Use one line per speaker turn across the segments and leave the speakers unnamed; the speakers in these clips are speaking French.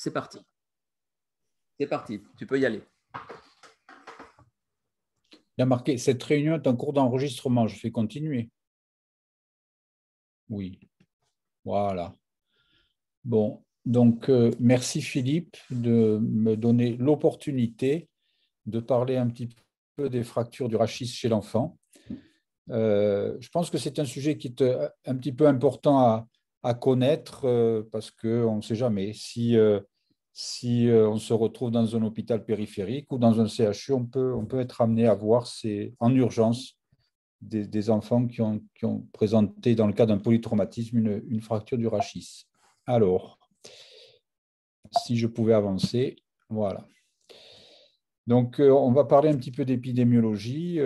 c'est parti. C'est parti, tu peux y aller.
Il y a marqué, cette réunion est en cours d'enregistrement. Je fais continuer. Oui, voilà. Bon, donc merci Philippe de me donner l'opportunité de parler un petit peu des fractures du rachis chez l'enfant. Je pense que c'est un sujet qui est un petit peu important à connaître parce qu'on ne sait jamais si on se retrouve dans un hôpital périphérique ou dans un CHU, on peut être amené à voir en urgence des enfants qui ont présenté, dans le cas d'un polytraumatisme, une fracture du rachis. Alors, si je pouvais avancer, voilà. Donc, on va parler un petit peu d'épidémiologie.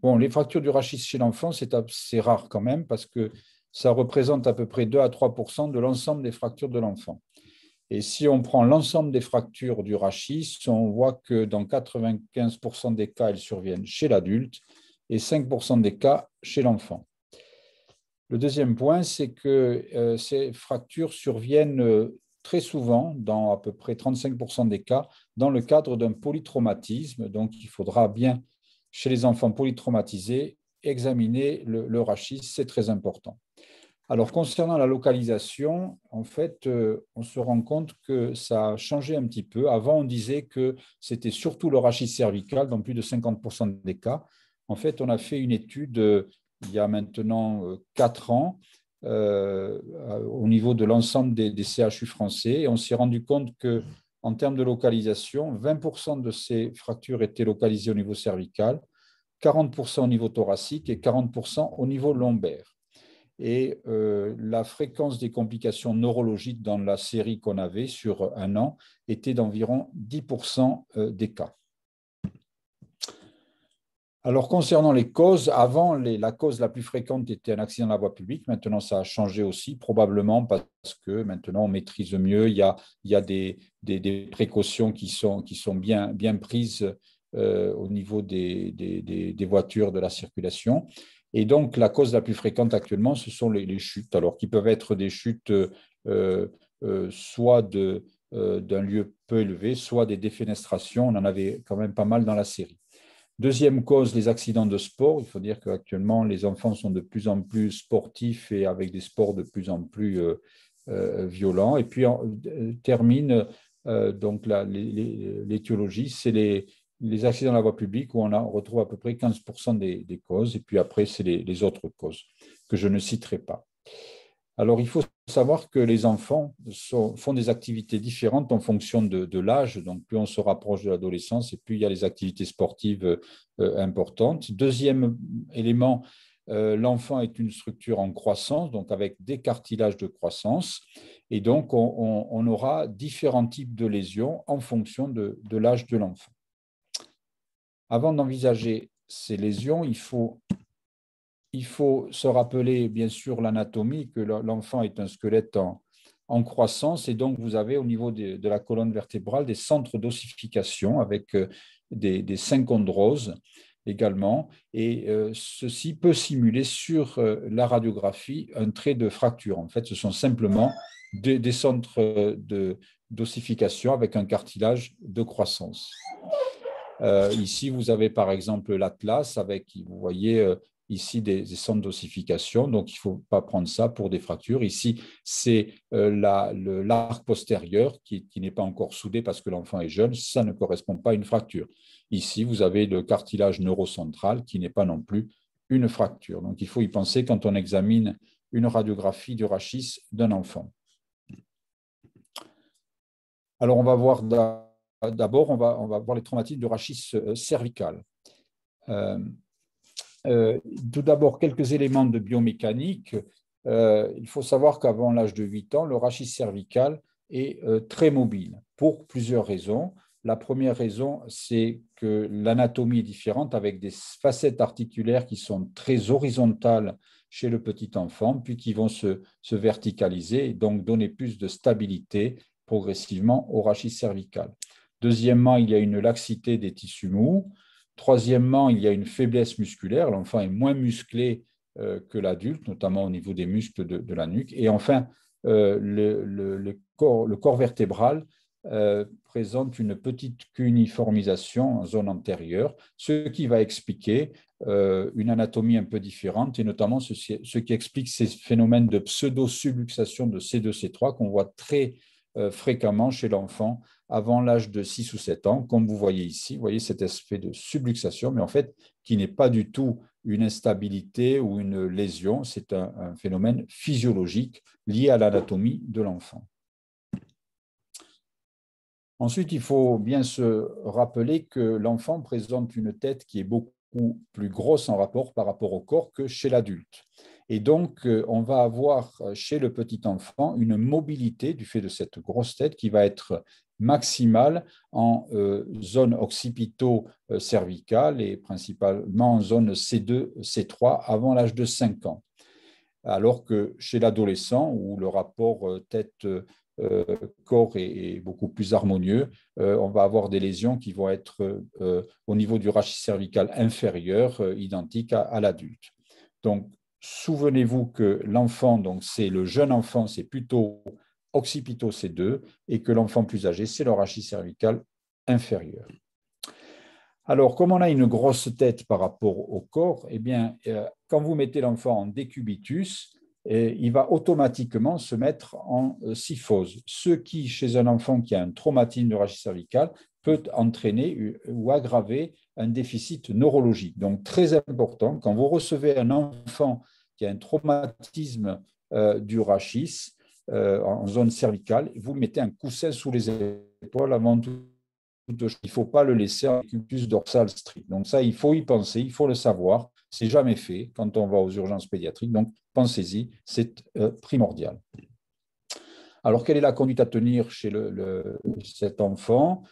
Bon, les fractures du rachis chez l'enfant, c'est assez rare quand même parce que ça représente à peu près 2 à 3% de l'ensemble des fractures de l'enfant. Et si on prend l'ensemble des fractures du rachis, on voit que dans 95% des cas, elles surviennent chez l'adulte et 5% des cas chez l'enfant. Le deuxième point, c'est que ces fractures surviennent très souvent, dans à peu près 35% des cas, dans le cadre d'un polytraumatisme. Donc, il faudra bien, chez les enfants polytraumatisés, examiner le rachis, c'est très important. Alors, concernant la localisation, en fait, on se rend compte que ça a changé un petit peu. Avant, on disait que c'était surtout le rachis cervical, dans plus de 50% des cas. En fait, on a fait une étude il y a maintenant 4 ans au niveau de l'ensemble des CHU français et on s'est rendu compte que, en termes de localisation, 20% de ces fractures étaient localisées au niveau cervical, 40% au niveau thoracique et 40% au niveau lombaire. Et la fréquence des complications neurologiques dans la série qu'on avait sur un an était d'environ 10% des cas. Alors, concernant les causes, avant, la cause la plus fréquente était un accident de la voie publique. Maintenant, ça a changé aussi, probablement parce que maintenant, on maîtrise mieux. Il y a des précautions qui sont bien prises au niveau des voitures, de la circulation. Et donc, la cause la plus fréquente actuellement, ce sont les chutes, alors qui peuvent être des chutes soit d'un lieu peu élevé, soit des défenestrations. On en avait quand même pas mal dans la série. Deuxième cause, les accidents de sport. Il faut dire qu'actuellement, les enfants sont de plus en plus sportifs et avec des sports de plus en plus violents. Et puis, on termine donc l'étiologie, c'est les accidents de la voie publique où on retrouve à peu près 15% des causes. Et puis après, c'est les autres causes que je ne citerai pas. Alors, il faut savoir que les enfants font des activités différentes en fonction de l'âge. Donc, plus on se rapproche de l'adolescence et plus il y a les activités sportives importantes. Deuxième élément, l'enfant est une structure en croissance, donc avec des cartilages de croissance. Et donc, on aura différents types de lésions en fonction de l'âge de l'enfant. Avant d'envisager ces lésions, il faut se rappeler, bien sûr, l'anatomie, que l'enfant est un squelette en croissance, et donc vous avez au niveau de la colonne vertébrale des centres d'ossification avec des synchondroses également, et ceci peut simuler sur la radiographie un trait de fracture. En fait, ce sont simplement des centres d'ossification avec un cartilage de croissance. Ici, vous avez par exemple l'atlas avec, vous voyez, ici des centres d'ossification, donc il ne faut pas prendre ça pour des fractures. Ici, c'est l'arc postérieur qui n'est pas encore soudé parce que l'enfant est jeune, ça ne correspond pas à une fracture. Ici, vous avez le cartilage neurocentral qui n'est pas non plus une fracture. Donc, il faut y penser quand on examine une radiographie du rachis d'un enfant. Alors, on va voir d'abord, on va voir les traumatismes du rachis cervical. Tout d'abord, quelques éléments de biomécanique. Il faut savoir qu'avant l'âge de 8 ans, le rachis cervical est très mobile pour plusieurs raisons. La première raison, c'est que l'anatomie est différente avec des facettes articulaires qui sont très horizontales chez le petit enfant, puis qui vont se verticaliser et donc donner plus de stabilité progressivement au rachis cervical. Deuxièmement, il y a une laxité des tissus mous. Troisièmement, il y a une faiblesse musculaire. L'enfant est moins musclé que l'adulte, notamment au niveau des muscles de la nuque. Et enfin, le corps vertébral présente une petite cuniformisation en zone antérieure, ce qui va expliquer une anatomie un peu différente et notamment ce qui explique ces phénomènes de pseudo-subluxation de C2, C3 qu'on voit très fréquemment chez l'enfant avant l'âge de 6 ou 7 ans, comme vous voyez ici. Vous voyez cet aspect de subluxation, mais en fait, qui n'est pas du tout une instabilité ou une lésion, c'est un phénomène physiologique lié à l'anatomie de l'enfant. Ensuite, il faut bien se rappeler que l'enfant présente une tête qui est beaucoup plus grosse par rapport au corps que chez l'adulte. Et donc, on va avoir chez le petit enfant une mobilité du fait de cette grosse tête qui va être maximale en zone occipito-cervicale et principalement en zone C2, C3 avant l'âge de 5 ans. Alors que chez l'adolescent, où le rapport tête-corps est beaucoup plus harmonieux, on va avoir des lésions qui vont être au niveau du rachis cervical inférieur, identiques à l'adulte. Donc, souvenez-vous que l'enfant, donc c'est le jeune enfant, c'est plutôt occipito C2 et que l'enfant plus âgé, c'est le rachis cervical inférieur. Alors, comme on a une grosse tête par rapport au corps, eh bien, quand vous mettez l'enfant en décubitus, il va automatiquement se mettre en syphose, ce qui, chez un enfant qui a un traumatisme du rachis cervical, peut entraîner ou aggraver un déficit neurologique. Donc, très important, quand vous recevez un enfant qui a un traumatisme du rachis en zone cervicale, vous mettez un coussin sous les épaules avant tout. Il ne faut pas le laisser en décubitus dorsal strict. Donc ça, il faut y penser, il faut le savoir. C'est jamais fait quand on va aux urgences pédiatriques. Donc pensez-y, c'est primordial. Alors, quelle est la conduite à tenir chez cet enfant?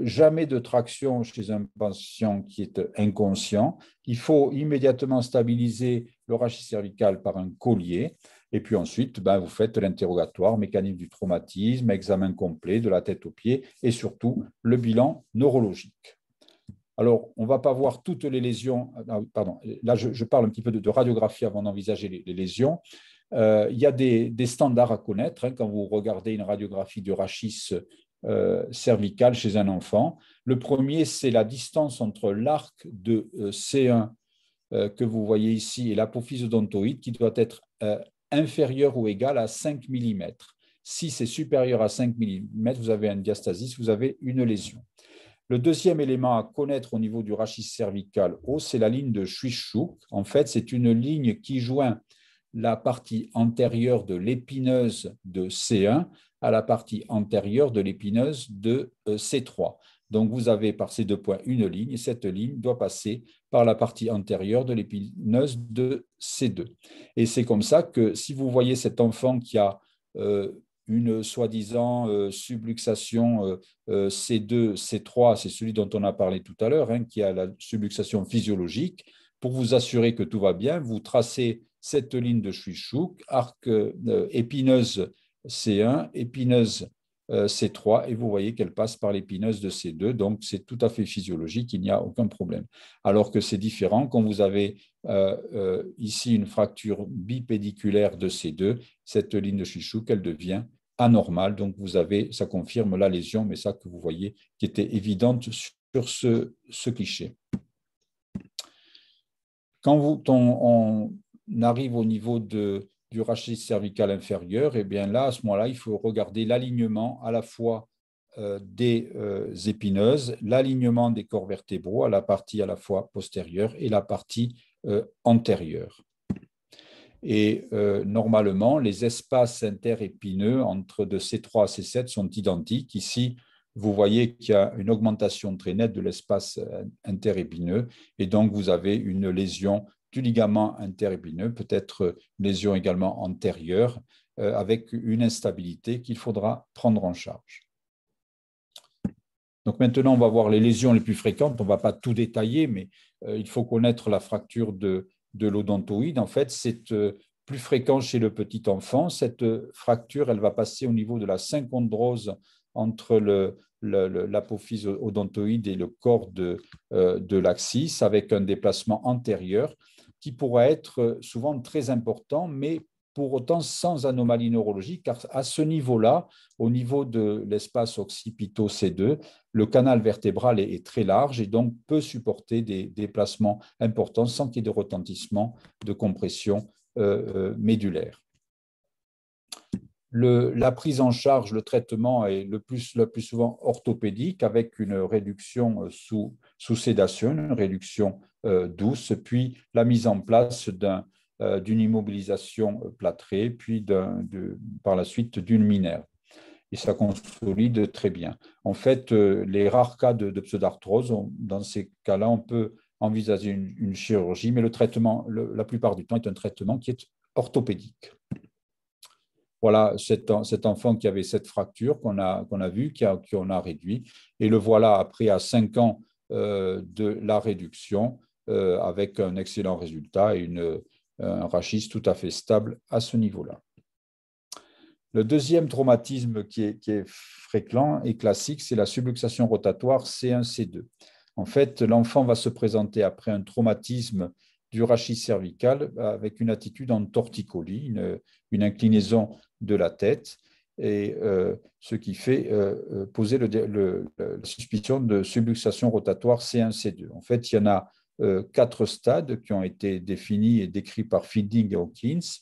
Jamais de traction chez un patient qui est inconscient. Il faut immédiatement stabiliser le rachis cervical par un collier. Et puis ensuite, vous faites l'interrogatoire, mécanisme du traumatisme, examen complet de la tête aux pieds et surtout le bilan neurologique. Alors, on ne va pas voir toutes les lésions. Pardon, là, je parle un petit peu de radiographie avant d'envisager les lésions. Il y a des standards à connaître quand vous regardez une radiographie du rachis cervical chez un enfant. Le premier, c'est la distance entre l'arc de C1 que vous voyez ici et l'apophyse odontoïde qui doit être inférieur ou égal à 5 mm. Si c'est supérieur à 5 mm, vous avez un diastasis, vous avez une lésion. Le deuxième élément à connaître au niveau du rachis cervical haut, c'est la ligne de Schuich-Schuch. En fait, c'est une ligne qui joint la partie antérieure de l'épineuse de C1 à la partie antérieure de l'épineuse de C3. Donc, vous avez par ces 2 points une ligne, et cette ligne doit passer par la partie antérieure de l'épineuse de C2. Et c'est comme ça que si vous voyez cet enfant qui a une soi-disant subluxation C2, C3, c'est celui dont on a parlé tout à l'heure, qui a la subluxation physiologique, pour vous assurer que tout va bien, vous tracez cette ligne de Schuich-Schuch, arc épineuse C1, épineuse C3, et vous voyez qu'elle passe par l'épineuse de C2, donc c'est tout à fait physiologique, il n'y a aucun problème. Alors que c'est différent quand vous avez ici une fracture bipédiculaire de C2, cette ligne de Schuich-Schuch, elle devient anormale, donc vous avez, ça confirme la lésion, mais ça que vous voyez qui était évidente sur ce cliché. Quand on arrive au niveau du rachis cervical inférieur, et bien là, à ce moment-là, il faut regarder l'alignement à la fois des épineuses, l'alignement des corps vertébraux à la partie à la fois postérieure et la partie antérieure. Et normalement, les espaces interépineux entre de C3 à C7 sont identiques. Ici, vous voyez qu'il y a une augmentation très nette de l'espace interépineux et donc vous avez une lésion du ligament interépineux, peut-être une lésion également antérieure, avec une instabilité qu'il faudra prendre en charge. Donc maintenant, on va voir les lésions les plus fréquentes. On ne va pas tout détailler, mais il faut connaître la fracture de l'odontoïde. En fait, c'est plus fréquent chez le petit enfant. Cette fracture, elle va passer au niveau de la synchondrose entre l'apophyse odontoïde et le corps de l'axis, avec un déplacement antérieur qui pourra être souvent très important, mais pour autant sans anomalie neurologique, car à ce niveau-là, au niveau de l'espace occipito-C2, le canal vertébral est très large et donc peut supporter des déplacements importants sans qu'il y ait de retentissement de compression médulaire. La prise en charge, le traitement est le plus souvent orthopédique avec une réduction sous sédation, une réduction douce, puis la mise en place d'une immobilisation plâtrée, puis par la suite d'une minerve. Et ça consolide très bien. En fait, les rares cas de pseudarthrose, dans ces cas-là, on peut envisager une chirurgie, mais le traitement, la plupart du temps, est un traitement qui est orthopédique. Voilà cet enfant qui avait cette fracture qu'on a vue, qu'on a réduit. Et le voilà après à 5 ans de la réduction avec un excellent résultat et un rachis tout à fait stable à ce niveau-là. Le deuxième traumatisme qui est fréquent et classique, c'est la subluxation rotatoire C1-C2. En fait, l'enfant va se présenter après un traumatisme du rachis cervical avec une attitude en torticolis, une inclinaison de la tête, et ce qui fait poser la suspicion de subluxation rotatoire C1-C2. En fait, il y en a 4 stades qui ont été définis et décrits par Fielding et Hawkins.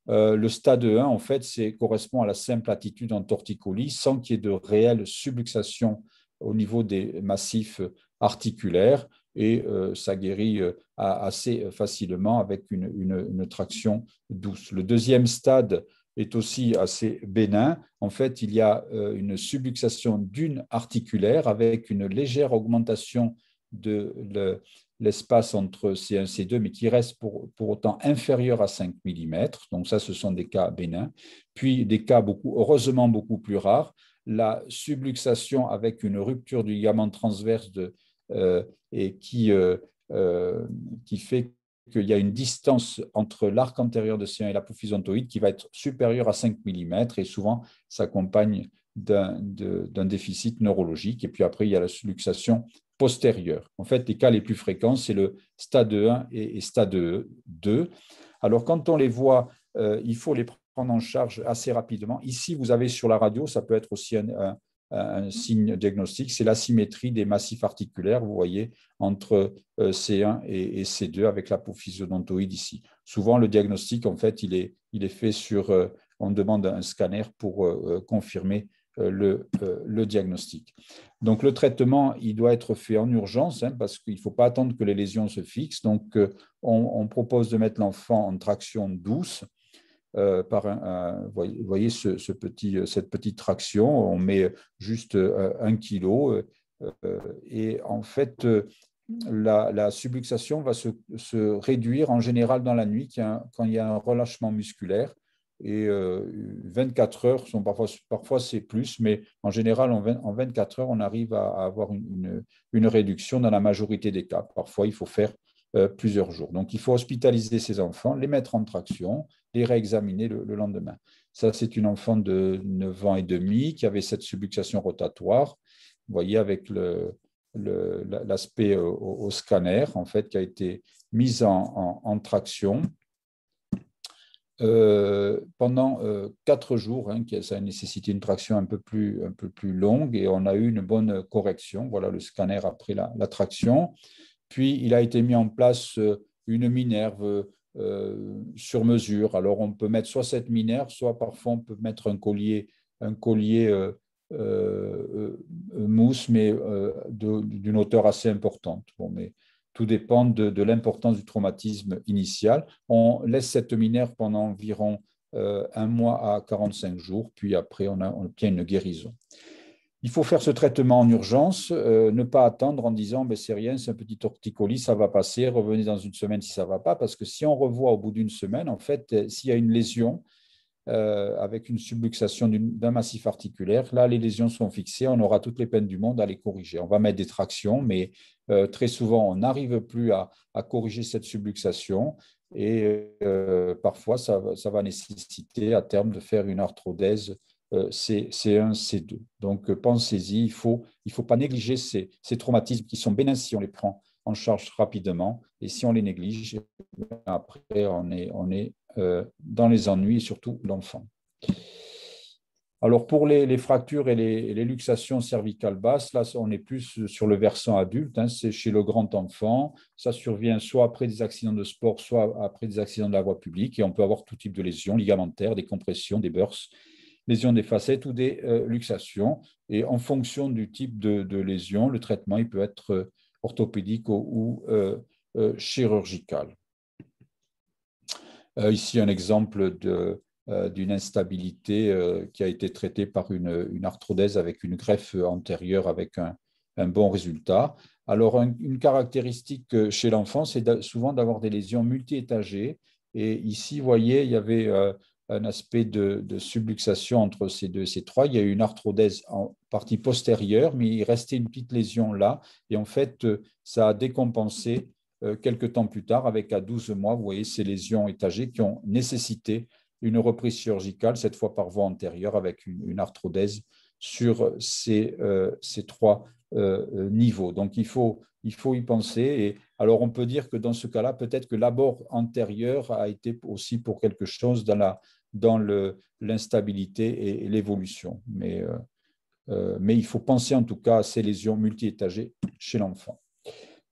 Le stade 1, en fait, correspond à la simple attitude en torticolis sans qu'il y ait de réelle subluxation au niveau des massifs articulaires et ça guérit assez facilement avec une traction douce. Le deuxième stade est aussi assez bénin. En fait, il y a une subluxation d'une articulaire avec une légère augmentation de l'espace entre C1 et C2, mais qui reste pour autant inférieur à 5 mm. Donc ça, ce sont des cas bénins. Puis des cas heureusement beaucoup plus rares, la subluxation avec une rupture du ligament transverse et qui fait qu'il y a une distance entre l'arc antérieur de C1 et l'apophyse ontoïde qui va être supérieure à 5 mm et souvent s'accompagne d'un déficit neurologique. Et puis après, il y a la subluxation postérieure. En fait, les cas les plus fréquents, c'est le stade 1 et stade 2. Alors, quand on les voit, il faut les prendre en charge assez rapidement. Ici, vous avez sur la radio, ça peut être aussi un signe diagnostique, c'est l'asymétrie des massifs articulaires, vous voyez, entre C1 et C2 avec l'apophyse odontoïde ici. Souvent, le diagnostic, en fait, il est fait on demande un scanner pour confirmer le diagnostic. Donc, le traitement, il doit être fait en urgence parce qu'il ne faut pas attendre que les lésions se fixent. Donc, on propose de mettre l'enfant en traction douce. Vous voyez cette petite traction, on met juste 1 kg et en fait la subluxation va se réduire en général dans la nuit quand il y a un relâchement musculaire et 24 heures sont parfois c'est plus, mais en général en 24 heures on arrive à avoir une réduction dans la majorité des cas. Parfois il faut faire plusieurs jours. Donc, il faut hospitaliser ces enfants, les mettre en traction, les réexaminer le lendemain. Ça, c'est une enfant de 9 ans et demi qui avait cette subluxation rotatoire. Vous voyez, avec l'aspect au scanner, en fait, qui a été mise en traction pendant 4 jours. Ça a nécessité une traction un peu plus longue et on a eu une bonne correction. Voilà le scanner après la traction. Puis, il a été mis en place une minerve sur mesure. Alors, on peut mettre soit cette minerve, soit parfois on peut mettre un collier mousse, mais d'une hauteur assez importante. Bon, mais tout dépend de l'importance du traumatisme initial. On laisse cette minerve pendant environ 1 mois à 45 jours, puis après, on obtient une guérison. Il faut faire ce traitement en urgence, ne pas attendre en disant c'est rien, c'est un petit torticolis, ça va passer, revenez dans 1 semaine si ça ne va pas, parce que si on revoit au bout d'1 semaine, en fait, s'il y a une lésion avec une subluxation d'un massif articulaire, là, les lésions sont fixées, on aura toutes les peines du monde à les corriger. On va mettre des tractions, mais très souvent, on n'arrive plus à corriger cette subluxation et parfois, ça va nécessiter à terme de faire une arthrodèse C1, C2. Donc, pensez-y, il faut pas négliger ces traumatismes qui sont bénins si on les prend en charge rapidement. Et si on les néglige, après, on est dans les ennuis, et surtout l'enfant. Alors, pour les fractures et les luxations cervicales basses, là, on est plus sur le versant adulte, hein, c'est chez le grand enfant. Ça survient soit après des accidents de sport, soit après des accidents de la voie publique. Et on peut avoir tout type de lésions ligamentaires, des compressions, des bursts, lésions des facettes ou des luxations. Et en fonction du type de lésion, le traitement il peut être orthopédique ou chirurgical. Ici, un exemple d'une instabilité qui a été traitée par une arthrodèse avec une greffe antérieure avec un bon résultat. Alors, une caractéristique chez l'enfant, c'est souvent d'avoir des lésions multi-étagées. Et ici, vous voyez, il y avait un aspect de subluxation entre ces trois. Il y a eu une arthrodèse en partie postérieure, mais il restait une petite lésion là. Et en fait, ça a décompensé quelques temps plus tard, avec à 12 mois, vous voyez ces lésions étagées qui ont nécessité une reprise chirurgicale, cette fois par voie antérieure, avec une arthrodèse sur ces trois niveaux. Donc, il faut y penser. Et alors, on peut dire que dans ce cas-là, peut-être que l'abord antérieur a été aussi pour quelque chose dans l'instabilité et l'évolution. Mais il faut penser en tout cas à ces lésions multi-étagées chez l'enfant.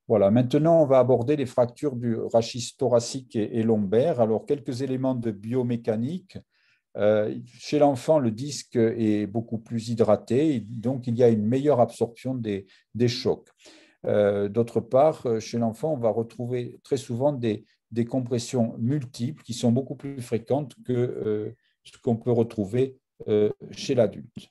Voilà, maintenant, on va aborder les fractures du rachis thoracique et lombaire. Alors, quelques éléments de biomécanique. Chez l'enfant, le disque est beaucoup plus hydraté, donc il y a une meilleure absorption des chocs. D'autre part, chez l'enfant, on va retrouver très souvent des compressions multiples qui sont beaucoup plus fréquentes que ce qu'on peut retrouver chez l'adulte.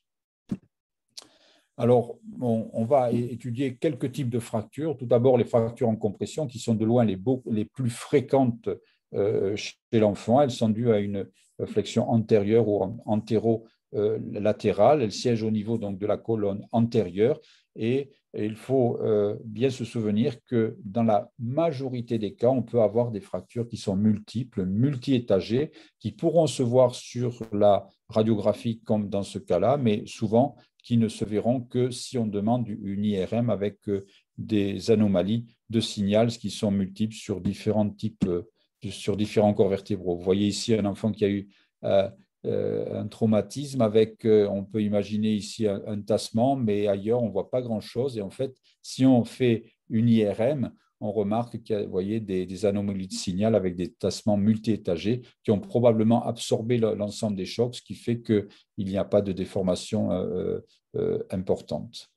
Alors, on va étudier quelques types de fractures. Tout d'abord, les fractures en compression, qui sont de loin les plus fréquentes chez l'enfant. Elles sont dues à une flexion antérieure ou antéro-latérale. Elles siègent au niveau donc, de la colonne antérieure. Et il faut bien se souvenir que dans la majorité des cas, on peut avoir des fractures qui sont multiples, multi-étagées, qui pourront se voir sur la radiographie comme dans ce cas-là, mais souvent qui ne se verront que si on demande une IRM avec des anomalies de signal qui sont multiples sur différents corps vertébraux. Vous voyez ici un enfant qui a eu un traumatisme avec, on peut imaginer ici un tassement, mais ailleurs, on ne voit pas grand-chose. Et en fait, si on fait une IRM, on remarque qu'il y a, vous voyez, des anomalies de signal avec des tassements multi-étagés qui ont probablement absorbé l'ensemble des chocs, ce qui fait qu'il n'y a pas de déformation importante.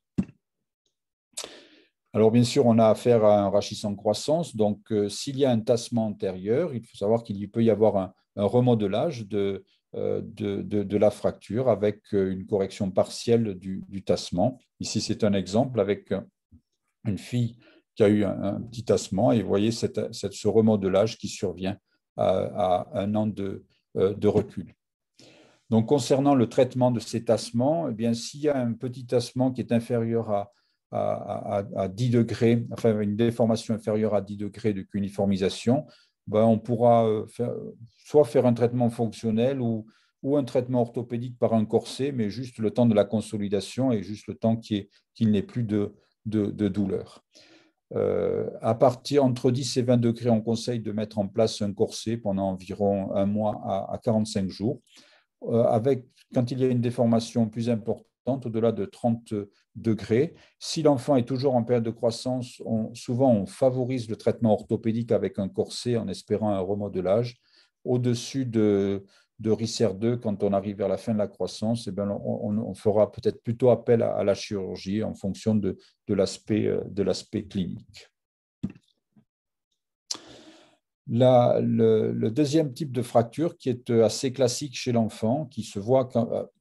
Alors, bien sûr, on a affaire à un rachis en croissance. Donc, s'il y a un tassement antérieur, il faut savoir qu'il peut y avoir un remodelage de la fracture avec une correction partielle du tassement. Ici, c'est un exemple avec une fille qui a eu un petit tassement et vous voyez ce remodelage qui survient à un an de recul. Donc, concernant le traitement de ces tassements, eh bien, s'il y a un petit tassement qui est inférieur à 10 degrés, enfin une déformation inférieure à 10 degrés de cuniformisation, ben, on pourra soit faire un traitement fonctionnel ou un traitement orthopédique par un corset, mais juste le temps de la consolidation et juste le temps qu'il n'ait plus de douleur. À partir entre 10 et 20 degrés, on conseille de mettre en place un corset pendant environ 1 mois à 45 jours. Quand il y a une déformation plus importante, au-delà de 30 degrés, si l'enfant est toujours en période de croissance, souvent on favorise le traitement orthopédique avec un corset en espérant un remodelage. Au-dessus de Risser 2, quand on arrive vers la fin de la croissance, eh bien, on fera peut-être plutôt appel à la chirurgie en fonction de l'aspect clinique. Le deuxième type de fracture qui est assez classique chez l'enfant, qui se voit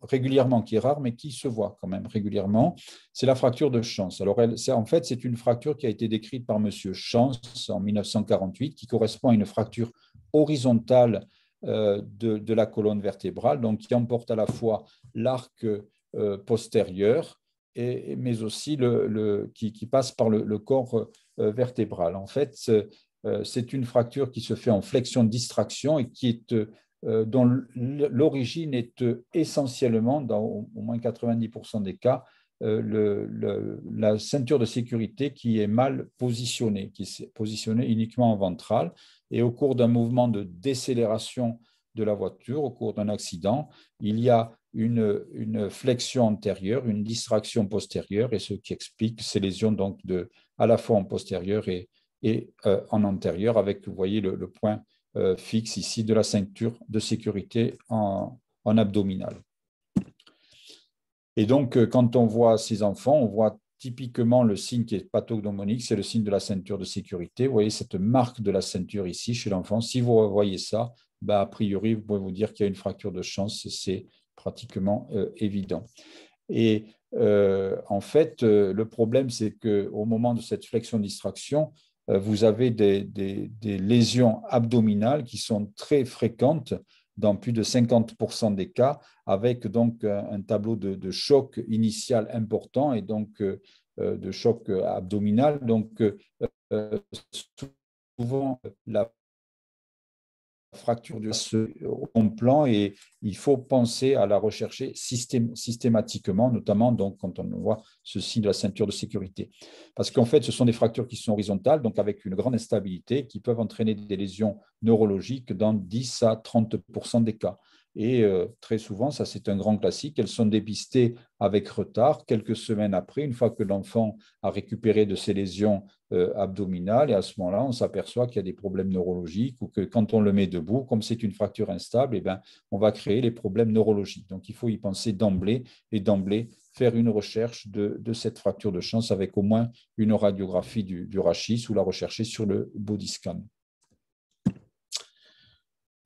régulièrement, qui est rare, mais qui se voit quand même régulièrement, c'est la fracture de Chance. Alors, en fait, c'est une fracture qui a été décrite par M. Chance en 1948, qui correspond à une fracture horizontale de la colonne vertébrale, donc qui emporte à la fois l'arc postérieur, mais aussi qui passe par le corps vertébral. En fait, c'est une fracture qui se fait en flexion de distraction et dont l'origine est essentiellement, dans au moins 90% des cas, la ceinture de sécurité qui est mal positionnée, qui est positionnée uniquement en ventral. Et au cours d'un mouvement de décélération de la voiture, au cours d'un accident, il y a une flexion antérieure, une distraction postérieure, et ce qui explique ces lésions donc à la fois en postérieur et en antérieur, avec, vous voyez, le point fixe ici de la ceinture de sécurité en abdominal. Et donc, quand on voit ces enfants, on voit typiquement le signe qui est pathognomonique, c'est le signe de la ceinture de sécurité. Vous voyez cette marque de la ceinture ici chez l'enfant. Si vous voyez ça, a priori, vous pouvez vous dire qu'il y a une fracture de chance, c'est pratiquement évident. Et en fait, le problème, c'est qu'au moment de cette flexion-distraction, vous avez des lésions abdominales qui sont très fréquentes dans plus de 50% des cas, avec donc un tableau de choc initial important et donc de choc abdominal. Donc, souvent, la fracture du au plan et il faut penser à la rechercher systématiquement, notamment donc, quand on voit ceci de la ceinture de sécurité. Parce qu'en fait, ce sont des fractures qui sont horizontales, donc avec une grande instabilité, qui peuvent entraîner des lésions neurologiques dans 10 à 30% des cas. Et très souvent, ça c'est un grand classique, elles sont dépistées avec retard, quelques semaines après, une fois que l'enfant a récupéré de ses lésions abdominales, et à ce moment-là, on s'aperçoit qu'il y a des problèmes neurologiques ou que quand on le met debout, comme c'est une fracture instable, eh bien, on va créer les problèmes neurologiques. Donc, il faut y penser d'emblée et d'emblée faire une recherche de cette fracture de chance avec au moins une radiographie du rachis ou la rechercher sur le body scan.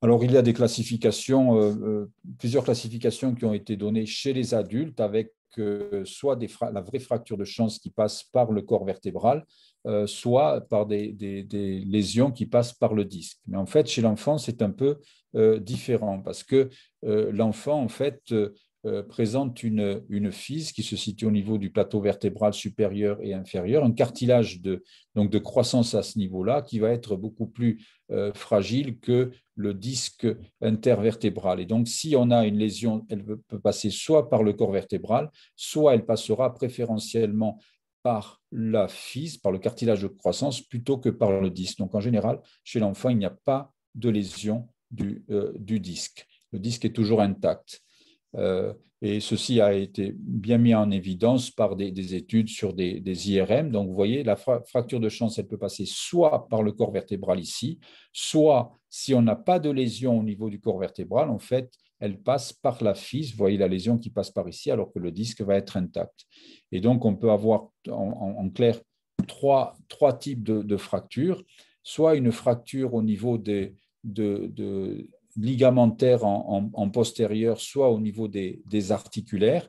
Alors, il y a des classifications, plusieurs classifications qui ont été données chez les adultes avec soit la vraie fracture de chance qui passe par le corps vertébral, soit par des lésions qui passent par le disque. Mais en fait, chez l'enfant, c'est un peu différent parce que l'enfant, en fait, présente une FIS qui se situe au niveau du plateau vertébral supérieur et inférieur, un cartilage donc de croissance à ce niveau-là qui va être beaucoup plus fragile que le disque intervertébral. Et donc, si on a une lésion, elle peut passer soit par le corps vertébral, soit elle passera préférentiellement par la FIS, par le cartilage de croissance, plutôt que par le disque. Donc, en général, chez l'enfant, il n'y a pas de lésion du disque. Le disque est toujours intact. Et ceci a été bien mis en évidence par des études sur des IRM. Donc, vous voyez, la fracture de chance, elle peut passer soit par le corps vertébral ici, soit, si on n'a pas de lésion au niveau du corps vertébral, en fait, elle passe par la FIS. Vous voyez la lésion qui passe par ici, alors que le disque va être intact. Et donc, on peut avoir en clair trois types de fractures. Soit une fracture au niveau de ligamentaire en postérieur, soit au niveau des articulaires.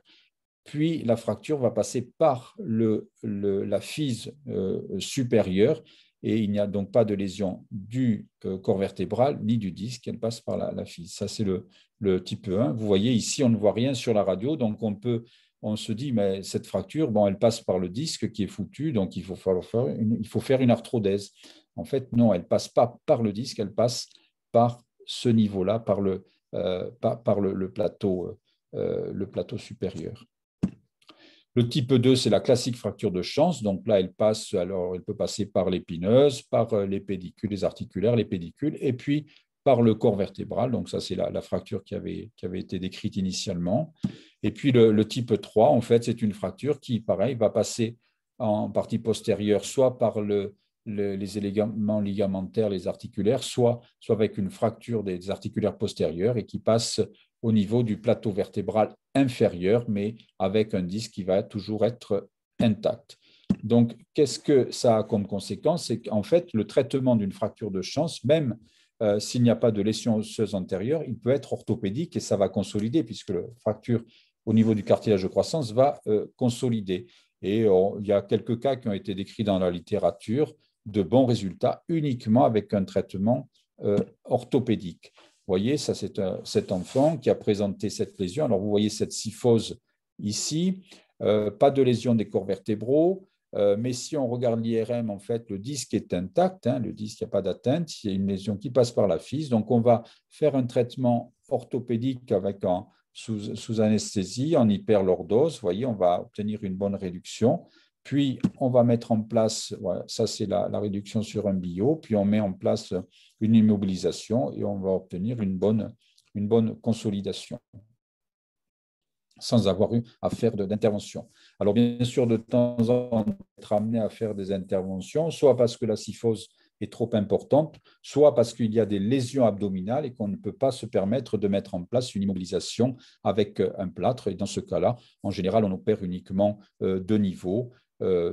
Puis la fracture va passer par la FIS supérieure et il n'y a donc pas de lésion du corps vertébral ni du disque, elle passe par la FIS. Ça, c'est le type 1. Vous voyez, ici, on ne voit rien sur la radio, donc on se dit, mais cette fracture, bon, elle passe par le disque qui est foutu, donc il faut faire une arthrodèse. En fait, non, elle ne passe pas par le disque, elle passe par ce niveau-là, par le plateau supérieur. Le type 2, c'est la classique fracture de chance. Donc là, elle peut passer par l'épineuse, par les pédicules, les articulaires, les pédicules, et puis par le corps vertébral. Donc ça, c'est la fracture qui avait été décrite initialement. Et puis le type 3, en fait, c'est une fracture qui, pareil, va passer en partie postérieure, soit par les éléments ligamentaires, les articulaires, soit avec une fracture des articulaires postérieurs et qui passe au niveau du plateau vertébral inférieur, mais avec un disque qui va toujours être intact. Donc, qu'est-ce que ça a comme conséquence? C'est qu'en fait, le traitement d'une fracture de chance, même s'il n'y a pas de lésion osseuse antérieure, il peut être orthopédique et ça va consolider, puisque la fracture au niveau du cartilage de croissance va consolider. Et il y a quelques cas qui ont été décrits dans la littérature de bons résultats uniquement avec un traitement orthopédique. Vous voyez, ça c'est cet enfant qui a présenté cette lésion. Alors vous voyez cette syphose ici, pas de lésion des corps vertébraux, mais si on regarde l'IRM, en fait, le disque est intact, le disque, il n'y a pas d'atteinte, il y a une lésion qui passe par la FIS. Donc on va faire un traitement orthopédique avec sous anesthésie, en hyperlordose. Vous voyez, on va obtenir une bonne réduction. Puis, on va mettre en place, voilà, ça c'est la réduction sur un bio, puis on met en place une immobilisation et on va obtenir une bonne consolidation sans avoir eu à faire d'intervention. Alors, bien sûr, de temps en temps, on va être amené à faire des interventions, soit parce que la kyphose est trop importante, soit parce qu'il y a des lésions abdominales et qu'on ne peut pas se permettre de mettre en place une immobilisation avec un plâtre. Et dans ce cas-là, en général, on opère uniquement de niveau,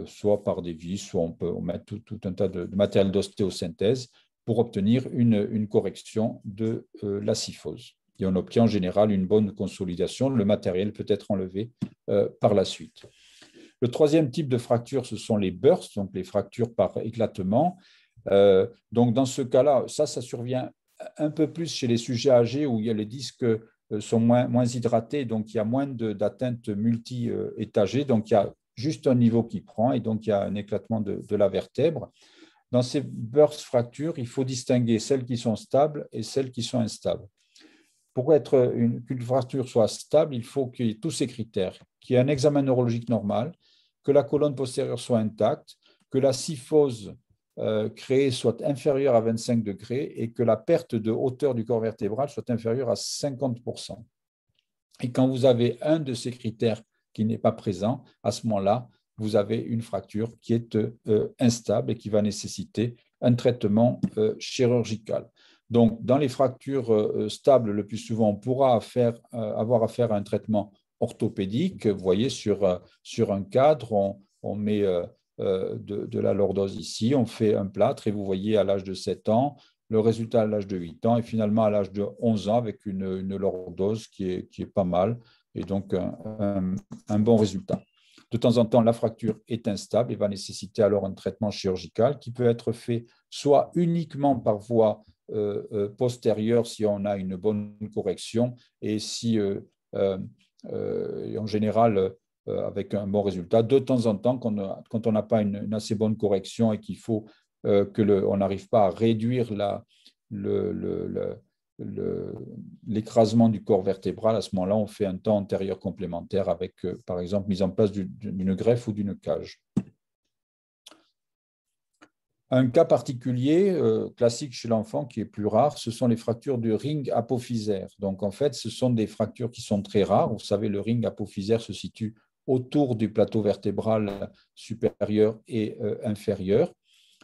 soit par des vis, soit on peut mettre tout un tas de matériel d'ostéosynthèse pour obtenir une correction de la kyphose. Et on obtient en général une bonne consolidation. Le matériel peut être enlevé par la suite. Le troisième type de fracture, ce sont les bursts, donc les fractures par éclatement. Donc, dans ce cas-là, ça survient un peu plus chez les sujets âgés où les disques sont moins hydratés, donc il y a moins d'atteintes multi-étagées, donc il y a juste un niveau qui prend et donc il y a un éclatement de la vertèbre. Dans ces burst fractures, il faut distinguer celles qui sont stables et celles qui sont instables. Pour qu'une fracture soit stable, il faut qu'il y ait tous ces critères, qu'il y ait un examen neurologique normal, que la colonne postérieure soit intacte, que la kyphose créée soit inférieure à 25 degrés et que la perte de hauteur du corps vertébral soit inférieure à 50%. Et quand vous avez un de ces critères qui n'est pas présent, à ce moment-là, vous avez une fracture qui est instable et qui va nécessiter un traitement chirurgical. Donc, dans les fractures stables, le plus souvent, on pourra avoir affaire à un traitement orthopédique. Vous voyez, sur un cadre, on met de la lordose ici, on fait un plâtre et vous voyez à l'âge de 7 ans, le résultat à l'âge de 8 ans et finalement à l'âge de 11 ans avec une lordose qui est pas mal et donc un bon résultat. De temps en temps, la fracture est instable et va nécessiter alors un traitement chirurgical qui peut être fait soit uniquement par voie postérieure si on a une bonne correction et si en général avec un bon résultat. De temps en temps, quand on n'a pas une assez bonne correction et qu'il faut qu'on n'arrive pas à réduire l'écrasement du corps vertébral, à ce moment-là, on fait un temps antérieur complémentaire avec, par exemple, mise en place d'une greffe ou d'une cage. Un cas particulier, classique chez l'enfant, qui est plus rare, ce sont les fractures du ring apophysaire. Donc, en fait, ce sont des fractures qui sont très rares. Vous savez, le ring apophysaire se situe autour du plateau vertébral supérieur et inférieur.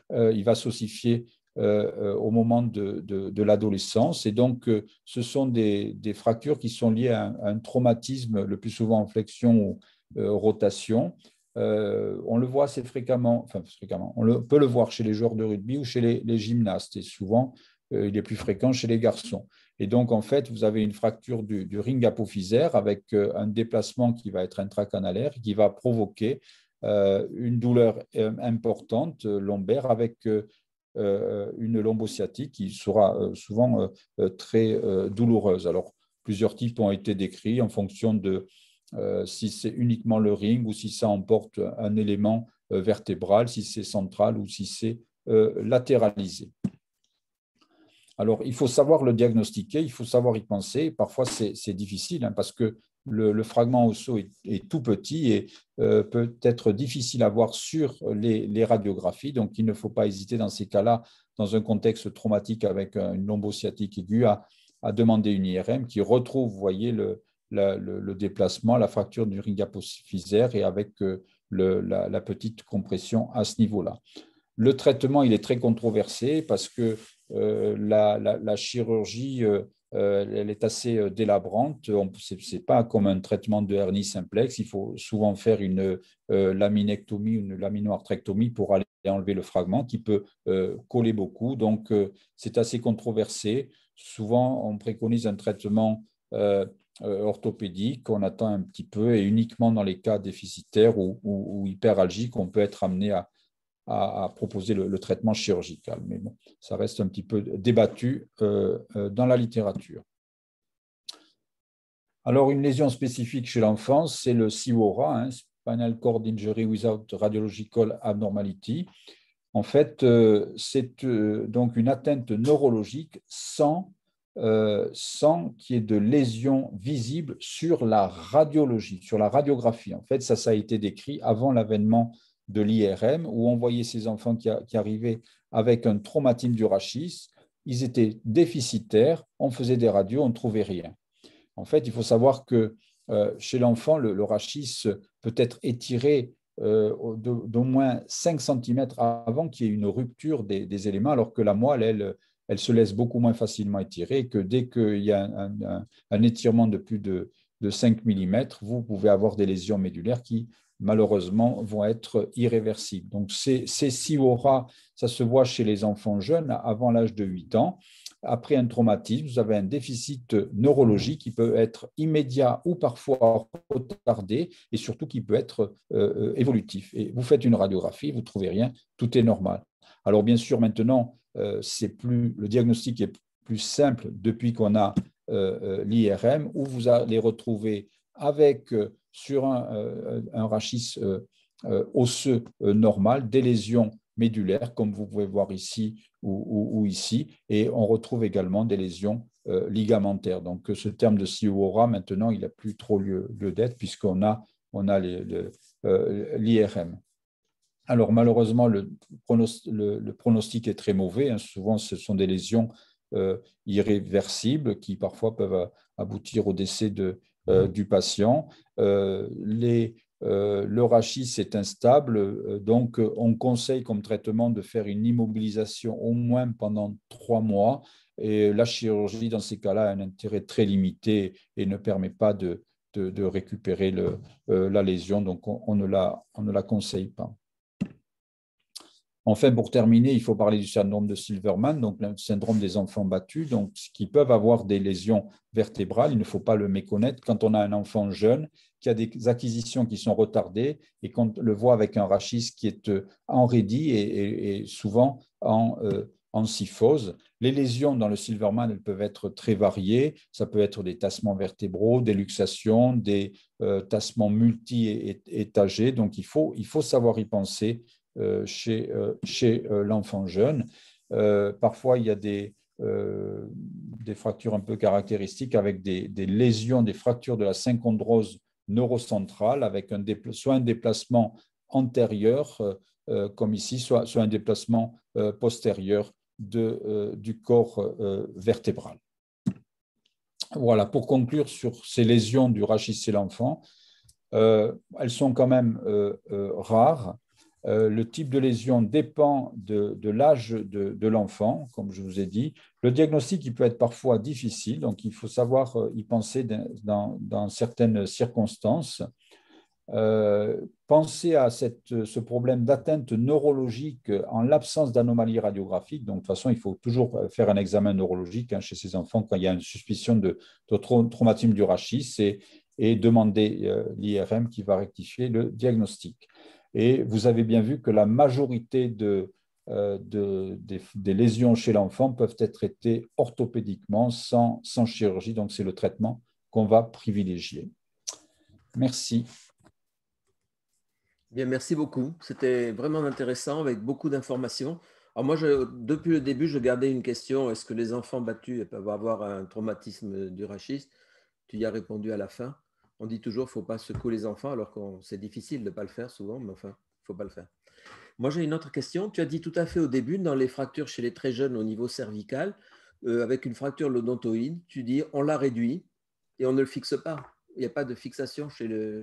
Il va s'ossifier au moment de l'adolescence. Et donc, ce sont des fractures qui sont liées à un traumatisme, le plus souvent en flexion ou rotation. On le voit assez fréquemment, on peut le voir chez les joueurs de rugby ou chez les gymnastes. Et souvent, il est plus fréquent chez les garçons. Et donc, en fait, vous avez une fracture du ring apophysaire avec un déplacement qui va être intracanalaire, qui va provoquer une douleur importante lombaire avec une lombosciatique qui sera souvent très douloureuse. Alors, plusieurs types ont été décrits en fonction de si c'est uniquement le ring ou si ça emporte un élément vertébral, si c'est central ou si c'est latéralisé. Alors, il faut savoir le diagnostiquer, il faut savoir y penser. Parfois, c'est difficile parce que le fragment osseux est tout petit et peut être difficile à voir sur les radiographies. Donc, il ne faut pas hésiter dans ces cas-là, dans un contexte traumatique avec une lombosciatique aiguë, à demander une IRM qui retrouve, vous voyez, le déplacement, la fracture du ring apophysaire et avec la petite compression à ce niveau-là. Le traitement, il est très controversé parce que la chirurgie, elle est assez délabrante. Ce n'est pas comme un traitement de hernie simplex. Il faut souvent faire une laminectomie, une laminoarthrectomie pour aller enlever le fragment qui peut coller beaucoup. Donc, c'est assez controversé. Souvent, on préconise un traitement orthopédique. On attend un petit peu et uniquement dans les cas déficitaires ou hyperalgiques, on peut être amené à proposer le traitement chirurgical. Mais bon, ça reste un petit peu débattu dans la littérature. Alors, une lésion spécifique chez l'enfant, c'est le SIWORA, Spinal Cord Injury Without Radiological Abnormality. En fait, c'est donc une atteinte neurologique sans sans qu'il y ait de lésions visibles sur la radiologie, sur la radiographie. En fait, ça a été décrit avant l'avènement de l'IRM, où on voyait ces enfants qui arrivaient avec un traumatisme du rachis. Ils étaient déficitaires, on faisait des radios, on ne trouvait rien. En fait, il faut savoir que chez l'enfant, le rachis peut être étiré d'au moins 5 cm avant qu'il y ait une rupture des éléments, alors que la moelle, elle se laisse beaucoup moins facilement étirer, et que dès qu'il y a un étirement de plus de 5 mm, vous pouvez avoir des lésions médulaires qui, malheureusement, vont être irréversibles. Donc, ces SIORA, ça se voit chez les enfants jeunes avant l'âge de 8 ans. Après un traumatisme, vous avez un déficit neurologique qui peut être immédiat ou parfois retardé et surtout qui peut être évolutif. Et vous faites une radiographie, vous ne trouvez rien, tout est normal. Alors bien sûr, maintenant, le diagnostic est plus simple depuis qu'on a l'IRM, où vous allez retrouver avec, sur un rachis osseux normal, des lésions médulaires, comme vous pouvez voir ici ou ici, et on retrouve également des lésions ligamentaires. Donc ce terme de SIORA, maintenant, il n'a plus trop lieu d'être, puisqu'on a l'IRM. Alors malheureusement, le pronostic est très mauvais. Souvent, ce sont des lésions irréversibles qui parfois peuvent aboutir au décès du patient. Le rachis est instable, donc on conseille comme traitement de faire une immobilisation au moins pendant 3 mois. Et la chirurgie, dans ces cas-là, a un intérêt très limité et ne permet pas de récupérer la lésion, donc on ne la conseille pas. Enfin, pour terminer, il faut parler du syndrome de Silverman, donc le syndrome des enfants battus, donc, qui peuvent avoir des lésions vertébrales. Il ne faut pas le méconnaître. Quand on a un enfant jeune qui a des acquisitions qui sont retardées et qu'on le voit avec un rachis qui est enraidi et souvent en syphose. Les lésions dans le Silverman, elles peuvent être très variées. Ça peut être des tassements vertébraux, des luxations, des tassements multi-étagés. Donc, il faut savoir y penser chez l'enfant jeune. Parfois, il y a des fractures un peu caractéristiques avec des lésions, des fractures de la synchondrose neurocentrale, avec soit un déplacement antérieur, comme ici, soit un déplacement postérieur du corps vertébral. Voilà, pour conclure sur ces lésions du rachis chez l'enfant, elles sont quand même rares. Le type de lésion dépend de l'âge de l'enfant, comme je vous ai dit. Le diagnostic il peut être parfois difficile, donc il faut savoir y penser dans certaines circonstances. Pensez à ce problème d'atteinte neurologique en l'absence d'anomalie radiographique. Donc, de toute façon, il faut toujours faire un examen neurologique chez ces enfants quand il y a une suspicion de traumatisme du rachis et demander l'IRM qui va rectifier le diagnostic. Et vous avez bien vu que la majorité des lésions chez l'enfant peuvent être traitées orthopédiquement sans chirurgie. Donc, c'est le traitement qu'on va privilégier. Merci.
Bien, merci beaucoup. C'était vraiment intéressant avec beaucoup d'informations. Alors moi, depuis le début, je gardais une question. Est-ce que les enfants battus peuvent avoir un traumatisme du rachis? Tu y as répondu à la fin. On dit toujours qu'il ne faut pas secouer les enfants, alors que c'est difficile de ne pas le faire souvent, mais enfin, il ne faut pas le faire. Moi, j'ai une autre question. Tu as dit tout à fait au début, dans les fractures chez les très jeunes au niveau cervical, avec une fracture l'odontoïde, tu dis on la réduit et on ne le fixe pas. Il n'y a pas de fixation chez le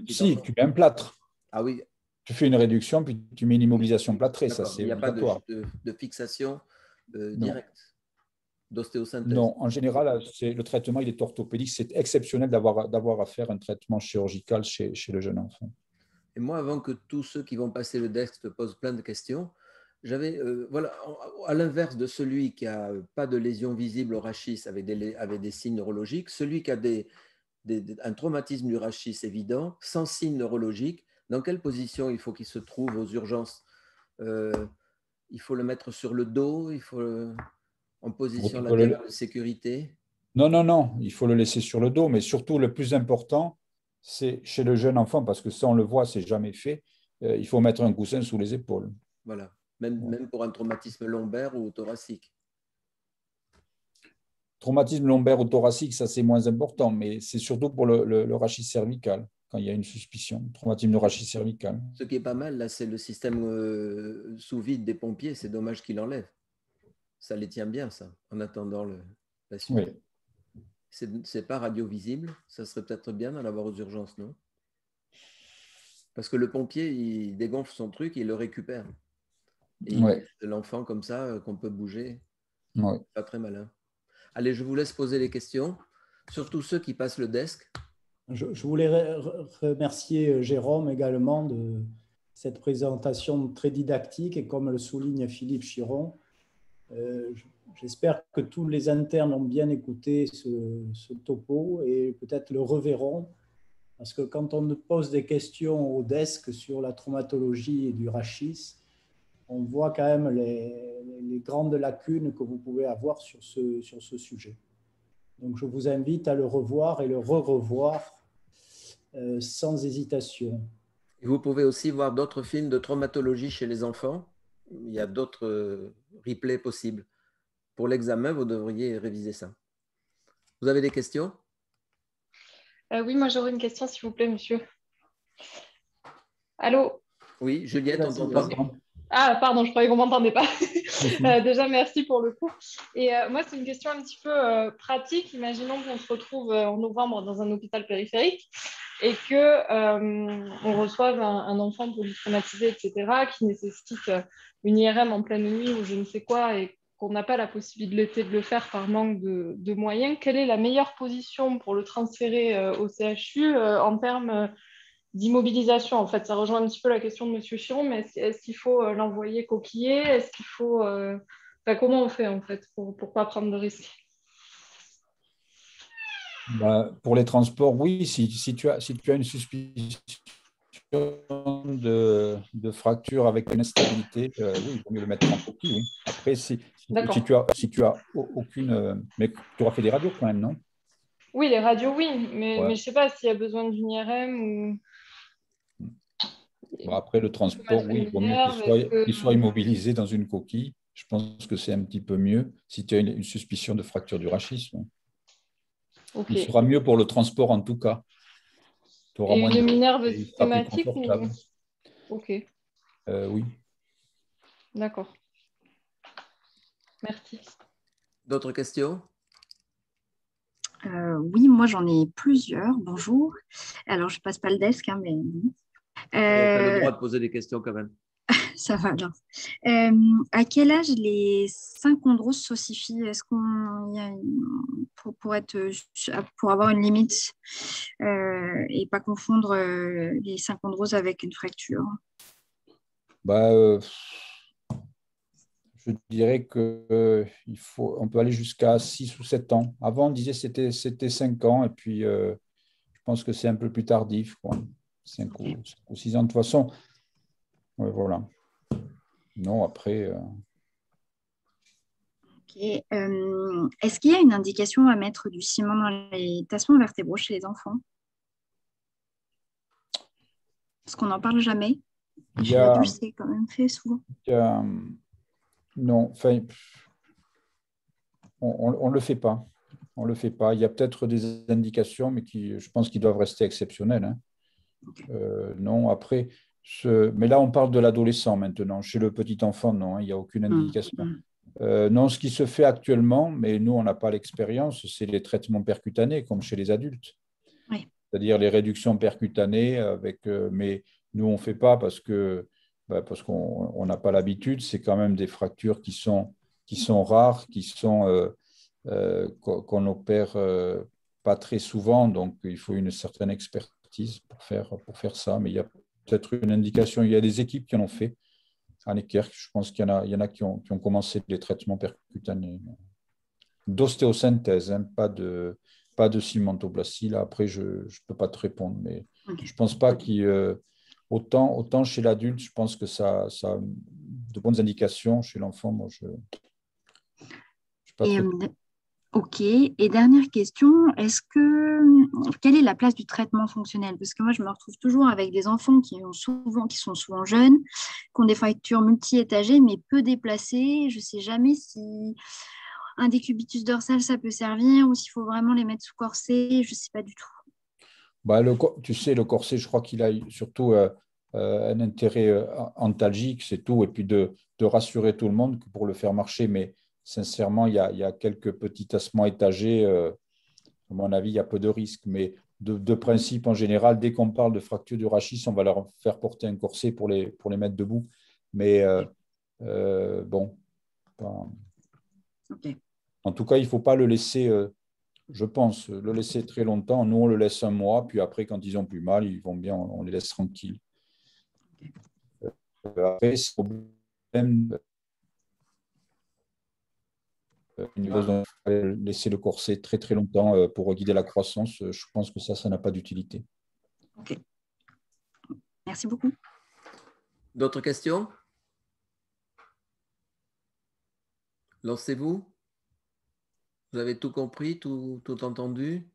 si, tu mets un plâtre.
Ah oui.
Tu fais une réduction, puis tu mets une immobilisation plâtrée, ça c'est obligatoire.
Il n'y a pas de fixation directe d'ostéosynthèse.
Non, en général, le traitement il est orthopédique. C'est exceptionnel d'avoir à faire un traitement chirurgical chez le jeune enfant.
Et moi, avant que tous ceux qui vont passer le desk te posent plein de questions, j'avais, voilà, à l'inverse de celui qui n'a pas de lésion visible au rachis avec des signes neurologiques, celui qui a un traumatisme du rachis évident, sans signes neurologiques, dans quelle position il faut qu'il se trouve aux urgences? Il faut le mettre sur le dos, il faut en position latérale de sécurité?
Non, il faut le laisser sur le dos, mais surtout le plus important, c'est chez le jeune enfant, parce que ça on le voit, c'est jamais fait, il faut mettre un coussin sous les épaules.
Voilà, même pour un traumatisme lombaire ou thoracique.
traumatisme lombaire ou thoracique, ça c'est moins important, mais c'est surtout pour le rachis cervical, quand il y a une suspicion, traumatisme de rachis cervical.
Ce qui est pas mal, là, c'est le système sous vide des pompiers. C'est dommage qu'il enlève. Ça les tient bien, ça, en attendant la suite.
Oui.
C'est pas radiovisible. Ça serait peut-être bien d'en avoir aux urgences, non? Parce que le pompier, il dégonfle son truc, il le récupère. Et il laisse l'enfant comme ça, qu'on peut bouger.
Ouais.
Pas très malin. Allez, je vous laisse poser les questions. Surtout ceux qui passent le desk.
Je voulais remercier Jérôme également de cette présentation très didactique et comme le souligne Philippe Chiron, j'espère que tous les internes ont bien écouté ce topo et peut-être le reverront parce que quand on pose des questions au desk sur la traumatologie et du rachis, on voit quand même les grandes lacunes que vous pouvez avoir sur ce sujet. Donc, je vous invite à le revoir et le re-revoir sans hésitation.
Et vous pouvez aussi voir d'autres films de traumatologie chez les enfants. Il y a d'autres replays possibles. Pour l'examen, vous devriez réviser ça. Vous avez des questions?
Oui, moi j'aurais une question, s'il vous plaît, monsieur. Allô?
Oui, Juliette, on t'entend.
Ah, pardon, je croyais qu'on ne m'entendait pas. Déjà, merci pour le coup. Et moi, c'est une question un petit peu pratique. Imaginons qu'on se retrouve en novembre dans un hôpital périphérique et qu'on reçoive un enfant polytraumatisé, etc., qui nécessite une IRM en pleine nuit ou je ne sais quoi, et qu'on n'a pas la possibilité de le faire par manque de moyens. Quelle est la meilleure position pour le transférer au CHU en termes d'immobilisation? En fait, ça rejoint un petit peu la question de M. Chiron, mais est-ce qu'il faut l'envoyer coquiller? Est-ce qu'il faut... Enfin, comment on fait, en fait, pour ne pas prendre de risques?
Pour les transports, oui, si tu as une suspicion de fracture avec une instabilité, oui, il vaut mieux le mettre en coquille, oui. Après, si tu as aucune... mais tu auras fait des radios quand même, non?
Oui, les radios, oui, mais
Ouais.
je ne sais pas s'il y a besoin d'une IRM ou...
Bon, après, le transport, oui, il vaut mieux qu'il soit immobilisé dans une coquille. Je pense que c'est un petit peu mieux si tu as une suspicion de fracture du rachis.
Okay.
Il sera mieux pour le transport en tout cas. Tu auras
et
moins
une minerve
il sera plus
systématique
confortable.
Ok.
Oui.
D'accord. Merci.
D'autres questions?
Oui, moi j'en ai plusieurs. Bonjour. Alors, je passe pas le desk, hein, mais...
Tu as le droit de poser des questions quand même.
Ça va alors. À quel âge les synchondroses s'ossifient? Est-ce qu'on y a pour avoir une limite et pas confondre les synchondroses avec une fracture?
Je dirais qu'on peut aller jusqu'à 6 ou 7 ans. Avant, on disait que c'était 5 ans, et puis je pense que c'est un peu plus tardif, quoi. 5 ou 6 ans. De toute façon, ouais, voilà. Non, après...
Okay. Est-ce qu'il y a une indication à mettre du ciment dans les tassements vertébraux chez les enfants? Parce qu'on n'en parle jamais. Chez l'adulte, c'est quand même fait souvent.
Non, enfin, on ne le fait pas. On le fait pas. Il y a peut-être des indications, mais je pense qu'ils doivent rester exceptionnelles. Hein. Okay. Non, après, mais là, on parle de l'adolescent maintenant. Chez le petit enfant, non, il n'y a aucune indication. Non, ce qui se fait actuellement, mais nous, on n'a pas l'expérience, c'est les traitements percutanés, comme chez les adultes.
Oui.
C'est-à-dire les réductions percutanées, mais nous, on ne fait pas parce qu'on n'a pas l'habitude. C'est quand même des fractures qui sont rares, qu'on opère pas très souvent, donc il faut une certaine expertise pour faire ça. Mais il y a peut-être une indication, il y a des équipes qui en ont fait. À Necker, je pense qu'il y en a qui ont commencé les traitements percutanés. D'ostéosynthèse, hein, pas de cimentoblastie. Là, après, je ne peux pas te répondre, mais okay. Je ne pense pas autant chez l'adulte, je pense que ça a de bonnes indications. Chez l'enfant, moi, je pas très...
Ok. Et dernière question, quelle est la place du traitement fonctionnel? Parce que moi, je me retrouve toujours avec des enfants qui sont souvent jeunes, qui ont des fractures multi-étagées, mais peu déplacées. Je ne sais jamais si un décubitus dorsal, ça peut servir, ou s'il faut vraiment les mettre sous corset, je ne sais pas du tout.
Bah, tu sais, le corset, je crois qu'il a surtout un intérêt antalgique, c'est tout, et puis de rassurer tout le monde pour le faire marcher. Mais sincèrement, il y a quelques petits tassements étagés. À mon avis, il y a peu de risques. Mais de principe, en général, dès qu'on parle de fracture du rachis, on va leur faire porter un corset pour les mettre debout. Mais bon,
Ok.
en tout cas, il ne faut pas le laisser, je pense, le laisser très longtemps. Nous, on le laisse un mois, puis après, quand ils ont plus mal, ils vont bien, on les laisse tranquilles. Après, c'est le problème, laisser le corset très très longtemps pour guider la croissance, je pense que ça n'a pas d'utilité.
Ok. Merci beaucoup.
D'autres questions? Lancez-vous. Vous avez tout compris, tout entendu?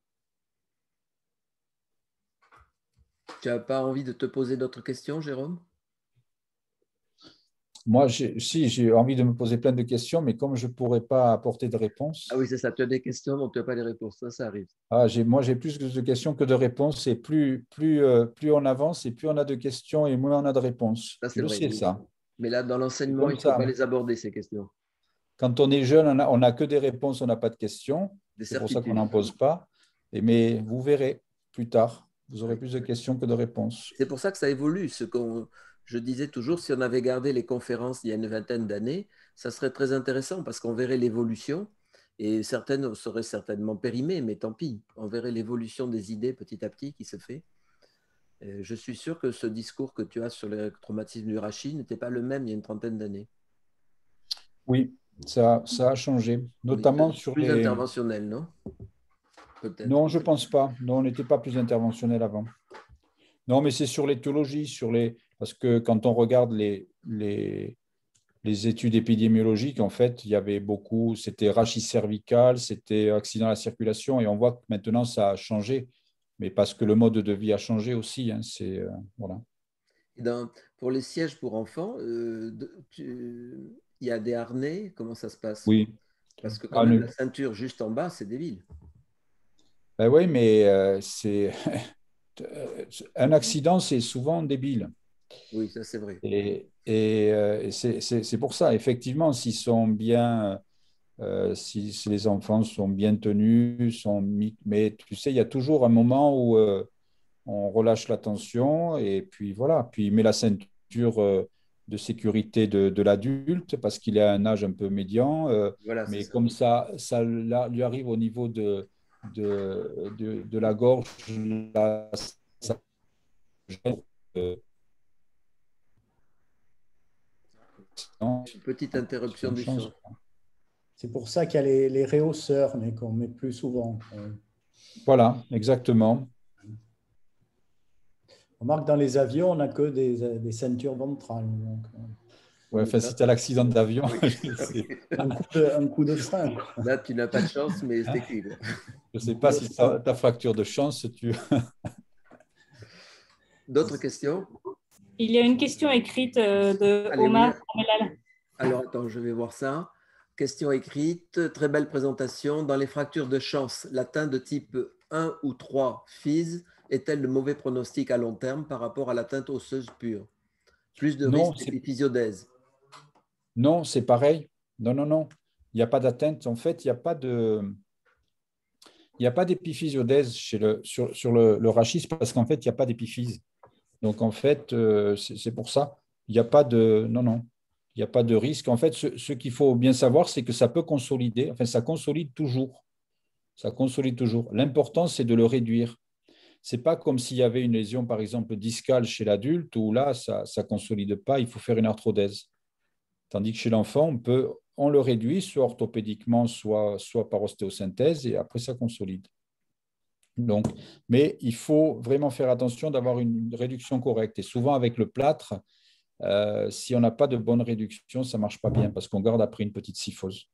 Tu n'as pas envie de te poser d'autres questions, Jérôme?
Moi, j'ai envie de me poser plein de questions, mais comme je ne pourrais pas apporter de réponses.
Ah oui, c'est ça. Tu as des questions dont tu n'as pas les réponses. Ça arrive.
Moi, j'ai plus de questions que de réponses. Et plus on avance, et plus on a de questions, et moins on a de réponses.
Ça,
Tu
c'est
le
vrai.
sais, ça.
Mais là, dans l'enseignement, il ne faut pas les aborder, ces questions.
Quand on est jeune, on n'a que des réponses, on n'a pas de questions. C'est pour ça qu'on n'en pose pas. Mais vous verrez plus tard, vous aurez plus de questions que de réponses.
C'est pour ça que ça évolue. Je disais toujours, si on avait gardé les conférences il y a une vingtaine d'années, ça serait très intéressant parce qu'on verrait l'évolution et certaines seraient certainement périmées, mais tant pis. On verrait l'évolution des idées petit à petit qui se fait. Et je suis sûr que ce discours que tu as sur les traumatismes du rachis n'était pas le même il y a une trentaine d'années.
Oui, ça a changé, notamment
Oui,
sur
plus
les…
interventionnel, non? Peut-être.
Non, je ne pense pas. Non, on n'était pas plus interventionnel avant. Non, mais c'est sur l'éthologie, parce que quand on regarde les études épidémiologiques, en fait, il y avait beaucoup, c'était rachis cervical, c'était accident à la circulation, et on voit que maintenant, ça a changé, mais parce que le mode de vie a changé aussi. Hein, voilà.
Et pour les sièges pour enfants, il y a des harnais, comment ça se passe?
Oui.
Parce que quand même,
Ne-
la ceinture juste en bas, c'est débile.
Ben oui, mais un accident, c'est souvent débile.
Oui, ça c'est vrai.
Et c'est pour ça, effectivement, s'ils sont bien, si les enfants sont bien tenus, mais tu sais, il y a toujours un moment où on relâche la tension et puis voilà, puis il met la ceinture de sécurité de l'adulte parce qu'il est à un âge un peu médian,
Voilà, c'est
mais
ça.
comme ça lui arrive au niveau de la gorge, là, ça gêne, euh,
Une petite interruption
on
du
change.
son.
C'est pour ça qu'il y a les réhausseurs, mais qu'on met plus souvent.
Voilà, exactement.
On remarque dans les avions, on n'a que des ceintures ventrales. Donc,
Ouais, enfin, si tu as l'accident d'avion,
Oui.
je sais.
un coup de frein. Quoi.
Là, tu n'as pas de chance, mais
Hein?
c'est cuit. Quoi.
Je ne sais
Un coup
pas
de
si
frein.
ta fracture de chance,
D'autres questions?
Il y a une question écrite de
Allez, oui.
Omar Melal.
Alors, attends, je vais voir ça. Question écrite, très belle présentation. Dans les fractures de chance, l'atteinte de type 1 ou 3 FIS est-elle de mauvais pronostic à long terme par rapport à l'atteinte osseuse pure? Plus de
Non,
risque d'épiphysiodèse.
non, c'est pareil. Non, non, non. Il n'y a pas d'atteinte. En fait, il n'y a pas d'épiphysiodèse sur le rachis parce qu'en fait, il n'y a pas d'épiphyse. Donc, en fait, c'est pour ça. Il n'y a pas de… Non, non. Il n'y a pas de risque. En fait, ce qu'il faut bien savoir, c'est que ça peut consolider. Enfin, ça consolide toujours. Ça consolide toujours. L'important, c'est de le réduire. Ce n'est pas comme s'il y avait une lésion, par exemple, discale chez l'adulte, où là, ça ne consolide pas, il faut faire une arthrodèse. Tandis que chez l'enfant, on le réduit, soit orthopédiquement, soit par ostéosynthèse, et après, ça consolide. Donc, mais il faut vraiment faire attention d'avoir une réduction correcte. Et souvent, avec le plâtre, si on n'a pas de bonne réduction, ça ne marche pas bien, parce qu'on garde après une petite syphose.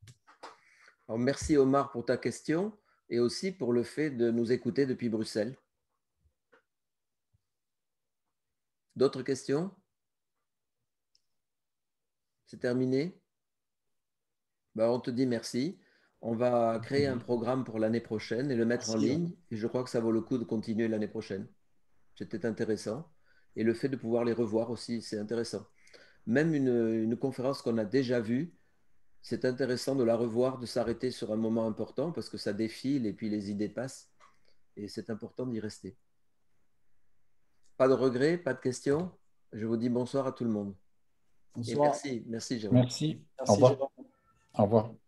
Alors, merci Omar pour ta question et aussi pour le fait de nous écouter depuis Bruxelles. D'autres questions? C'est terminé? Ben, on te dit merci. On va créer un programme pour l'année prochaine et le mettre en
Merci.
ligne. Et je crois que ça vaut le coup de continuer l'année prochaine. C'était intéressant. Et le fait de pouvoir les revoir aussi, c'est intéressant. Même une conférence qu'on a déjà vue, c'est intéressant de la revoir, de s'arrêter sur un moment important parce que ça défile et puis les idées passent. Et c'est important d'y rester. Pas de regrets, pas de questions. Je vous dis bonsoir à tout le monde. Et
Bonsoir.
merci Jérôme.
Merci. Au
Merci,
revoir.
Jérôme.
Au revoir.